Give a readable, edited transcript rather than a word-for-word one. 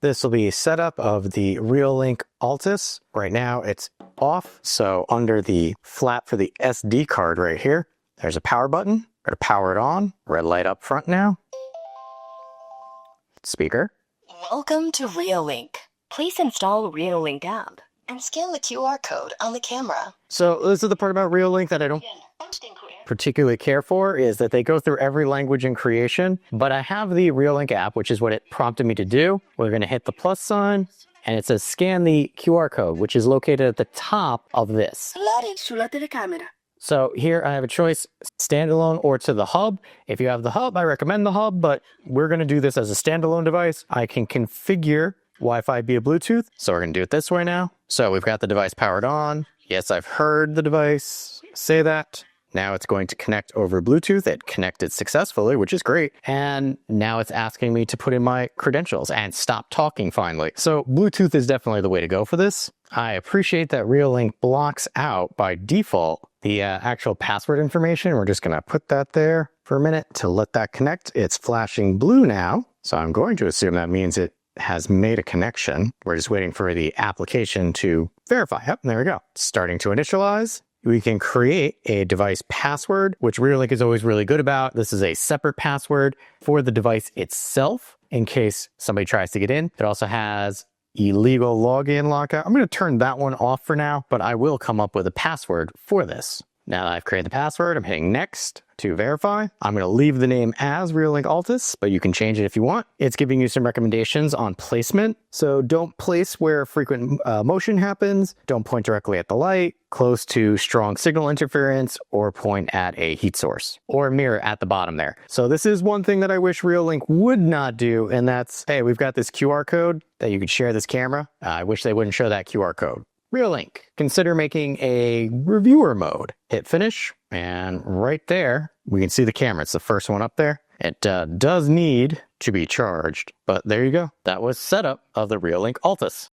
This will be setup of the Reolink Altas. Right now it's off, so under the flap for the SD card right here, there's a power button. We're gonna power it on. Red light up front now. Speaker. Welcome to Reolink. Please install Reolink app and scan the QR code on the camera. So this is the part about Reolink that I don't particularly care for, is that they go through every language in creation, but I have the Reolink app, which is what it prompted me to do. We're gonna hit the plus sign, and it says scan the QR code, which is located at the top of this. So here I have a choice, standalone or to the hub. If you have the hub, I recommend the hub, but we're gonna do this as a standalone device. I can configure Wi-Fi via Bluetooth, so we're gonna do it this way now. So we've got the device powered on. Yes, I've heard the device say that. Now it's going to connect over Bluetooth. It connected successfully, which is great. And now it's asking me to put in my credentials and stop talking finally. So Bluetooth is definitely the way to go for this. I appreciate that Reolink blocks out by default the actual password information. We're just gonna put that there for a minute to let that connect. It's flashing blue now. So I'm going to assume that means it has made a connection. We're just waiting for the application to verify. Yep, there we go. It's starting to initialize. We can create a device password, which Reolink is always really good about. This is a separate password for the device itself in case somebody tries to get in. It also has illegal login lockout. I'm going to turn that one off for now, but I will come up with a password for this. Now that I've created the password, I'm hitting next to verify. I'm going to leave the name as Reolink Altas, but you can change it if you want. It's giving you some recommendations on placement. So don't place where frequent motion happens. Don't point directly at the light, close to strong signal interference, or point at a heat source or mirror at the bottom there. So this is one thing that I wish Reolink would not do, and that's, hey, we've got this QR code that you could share this camera. I wish they wouldn't show that QR code. Reolink, consider making a reviewer mode. Hit finish, and right there, we can see the camera. It's the first one up there. It does need to be charged, but there you go. That was setup of the Reolink Altas.